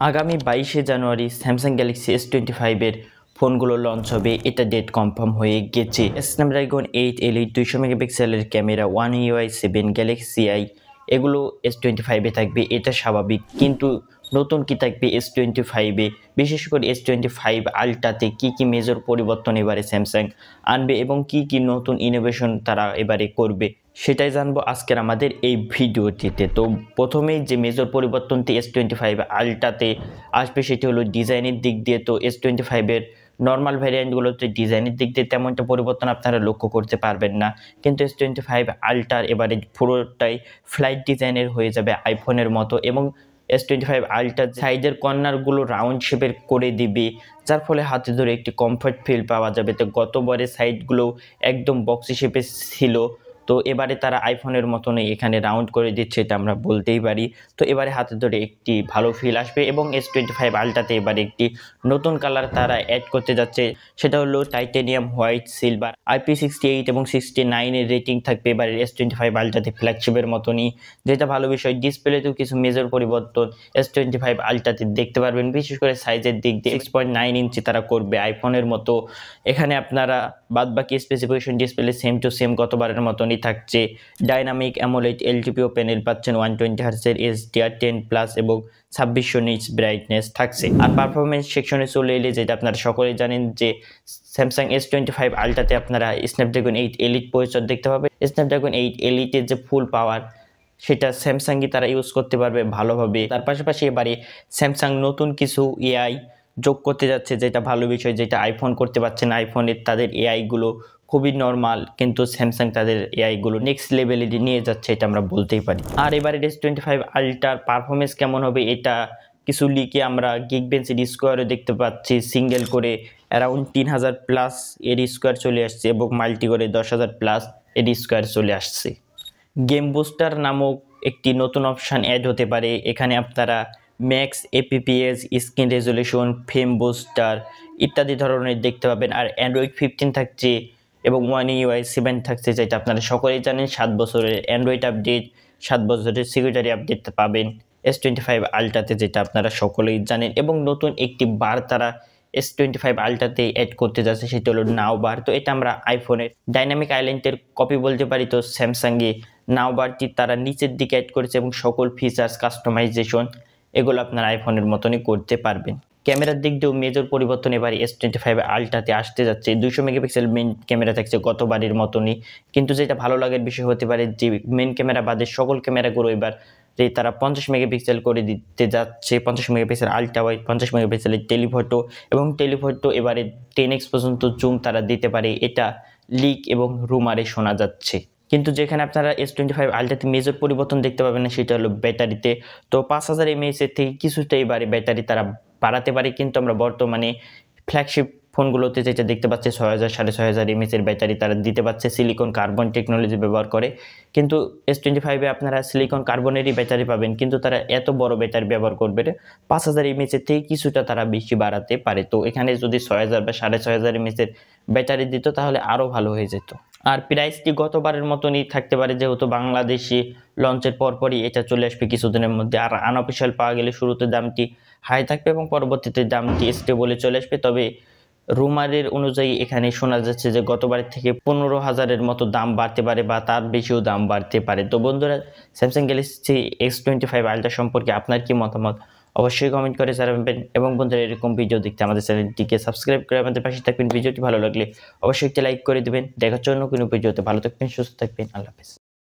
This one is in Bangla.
আগামী 22শে জানুয়ারি স্যামসাং গ্যালাক্সি S25 এর ফোনগুলো লঞ্চ হবে, এটা ডেট কনফার্ম হয়ে গেছে। স্ন্যাপড্রাগন 8 এলইডি 200 মেগাপিক্সেলের camera, One UI 7 Galaxy I এগুলো S25 এ থাকবে, এটা স্বাভাবিক। কিন্তু নতুন কি থাকবে S25 এ, বিশেষ করে S25 আলট্রাতে কি কি মেজর পরিবর্তন এবারে স্যামসাং আনবে এবং কি কি নতুন ইনোভেশন তারা এবারে করবে সেটাই জানবো আজকের আমাদের এই ভিডিওটিতে। তো প্রথমেই যে মেজর পরিবর্তনটি S25 আলট্রাতে আসবে সেটি হলো ডিজাইনের দিক দিয়ে। তো S25 এর নর্মাল ভ্যারিয়েন্টগুলোতে ডিজাইনের দিক দিয়ে তেমনটা পরিবর্তন আপনারা লক্ষ্য করতে পারবেন না, কিন্তু S25 আলট্রার এবারে পুরোটাই ফ্লাইট ডিজাইনের হয়ে যাবে আইফোনের মতো, এবং S25 আলট্রা সাইজের কর্নারগুলো রাউন্ড শেপের করে দিবে, যার ফলে হাতে ধরে একটি কমফর্ট ফিল পাওয়া যাবে। তো গতবারের সাইডগুলো একদম বক্সি শেপে ছিল, তো এবারে তারা আইফোনের মতনই এখানে রাউন্ড করে দিচ্ছে, এটা আমরা বলতেই পারি। তো এবারে হাতে ধরে একটি ভালো ফিল আসবে, এবং S25 আলট্রাতে এবারে একটি নতুন কালার তারা অ্যাড করতে যাচ্ছে, সেটা হলো টাইটেনিয়াম হোয়াইট সিলভার। IP68 এবং 69 এর রেটিং থাকবে এবারে S25 আলট্রাতে ফ্ল্যাগশিপের মতনই, যেটা ভালো বিষয়। ডিসপ্লেতেও কিছু মেজর পরিবর্তন S25 আলট্রাতে দেখতে পারবেন, বিশেষ করে সাইজের দিক দিয়ে 6.9 ইঞ্চি তারা করবে আইফোনের মতো। এখানে আপনারা বাদবাকি specification display same to same গতবারের মতনই থাকছে। ডাইনামিক অ্যামোলেড এলটিপিও প্যানেল পাচ্ছেন, 120 হার্টজের HDR10 প্লাস এবং 2600 নিটস ব্রাইটনেস থাকছে। আর পারফরমেন্স সেকশনে চলে এলে, যেটা আপনারা সকলেই জানেন যে স্যামসাং S25 আলট্রাতে আপনারা স্ন্যাপড্রাগন 8 এলিট প্রসেসর দেখতে পাবেন। স্ন্যাপড্রাগন 8 এলিটের যে ফুল পাওয়ার সেটা স্যামসাংই তারা ইউজ করতে পারবে ভালোভাবে। তার পাশাপাশি এবারে স্যামসাং নতুন কিছু এআই যোগ করতে যাচ্ছে, যেটা ভালো বিষয়, যেটা আইফোন করতে পারছে না। আইফোনের তাদের এআইগুলো খুবই নর্মাল, কিন্তু স্যামসাং তাদের এআইগুলো নেক্সট লেভেলে নিয়ে যাচ্ছে, এটা আমরা বলতেই পারি। আর এবারে S25 আলট্রার পারফরমেন্স কেমন হবে, এটা কিছু লিকে আমরা গিকবেঞ্চের স্কোয়ারও দেখতে পাচ্ছি। সিঙ্গেল করে অ্যারাউন্ড 3000 প্লাস এর স্কোয়ার চলে আসছে, এবং মাল্টি করে 10,000 প্লাস এর স্কোয়ার চলে আসছে। গেম বুস্টার নামক একটি নতুন অপশান অ্যাড হতে পারে, এখানে আপনারা max apps, screen resolution, frame booster ইত্যাদি ধরনের দেখতে পাবেন। আর অ্যান্ড্রয়েড 15 থাকছে এবং One UI 7 থাকছে, যেটা আপনারা সকলেই জানেন। 7 বছরের অ্যান্ড্রয়েড আপডেট, 7 বছরের সিকিউরিটি আপডেট পাবেন S25 আলট্রাতে, যেটা আপনারা সকলেই জানেন। এবং নতুন একটি বার তারা S25 আলট্রাতে অ্যাড করতে যাচ্ছে, সেটা হলো নাও বার। তো এটা আমরা আইফোনের ডাইনামিক আইল্যান্ডের কপি বলতে পারি। তো স্যামসাংয়ে নাও বারটি তারা নিচের দিকে অ্যাড করেছে, এবং সকল ফিচার্স কাস্টমাইজেশন এগুলো আপনার আইফোনের মতনই করতে পারবেন। ক্যামেরার দিক দিয়েও মেজর পরিবর্তন এবার S25 আলট্রাতে আসতে যাচ্ছে। 200 মেগাপিক্সেল মেন ক্যামেরা থাকছে গতবারের মতনই, কিন্তু যেটা ভালো লাগার বিষয় হতে পারে যে মেন ক্যামেরা বাদে সকল ক্যামেরাগুলো এবার তারা 50 মেগাপিক্সেল করে দিতে যাচ্ছে। 50 মেগাপিক্সেল আলট্রা ওয়াইড, 50 মেগাপিক্সেলের টেলিফটো, এবং টেলিফটো এবারে 10x পর্যন্ত জুম তারা দিতে পারে, এটা লিক এবং রুমারে শোনা যাচ্ছে। কিন্তু যেখানে আপনারা S25 আলট্রাতে মেজর পরিবর্তন দেখতে পাবেন না, সেটা হলো ব্যাটারিতে। তো 5000 mAh এর থেকে কিছুটা এবারে ব্যাটারি তারা বাড়াতে পারে, কিন্তু আমরা বর্তমানে ফ্ল্যাগশিপ ফোনগুলোতে যেটা দেখতে পাচ্ছি 6000 6500 mAh এর ব্যাটারি তারা দিতে পারছে সিলিকন কার্বন টেকনোলজি ব্যবহার করে। কিন্তু S25 আপনারা সিলিকন কার্বনেরই ব্যাটারি পাবেন, কিন্তু তারা এত বড় ব্যাটারি ব্যবহার করবে 5000 mAh এর থেকে কিছুটা তারা বেশি বাড়াতে পারে। তো এখানে যদি 6000 বা 6500 mAh এর ব্যাটারি দিত তাহলে আরও ভালো হয়ে যেত। আর প্রাইসটি গতবারের মতনই থাকতে পারে, যেহেতু বাংলাদেশে লঞ্চের পরপরই এটা চলে আসবে কিছুদিনের মধ্যে। আর আনঅফিসিয়াল পাওয়া গেলে শুরুতে দামটি হাই থাকবে এবং পরবর্তীতে দামটি স্টেবলে চলে আসবে। তবে রুমারের অনুযায়ী এখানে শোনা যাচ্ছে যে গতবারের থেকে 15,000-এর মতো দাম বাড়তে পারে, বা তার বেশিও দাম বাড়তে পারে। তো বন্ধুরা, স্যামসাং গ্যালাক্সি S25 আলট্রা সম্পর্কে আপনার কি মতামত অবশ্যই কমেন্ট করে জানাবেন। এবং বন্ধুরা, এরকম ভিডিও দেখতে আমাদের চ্যানেলটিকে সাবস্ক্রাইব করে আমাদের পাশে থাকবেন। ভিডিওটি ভালো লাগলে অবশ্যই একটি লাইক করে দেবেন। দেখার জন্য কোনো ভিডিওতে, ভালো থাকবেন, সুস্থ থাকবেন, আল্লাহ হাফেজ।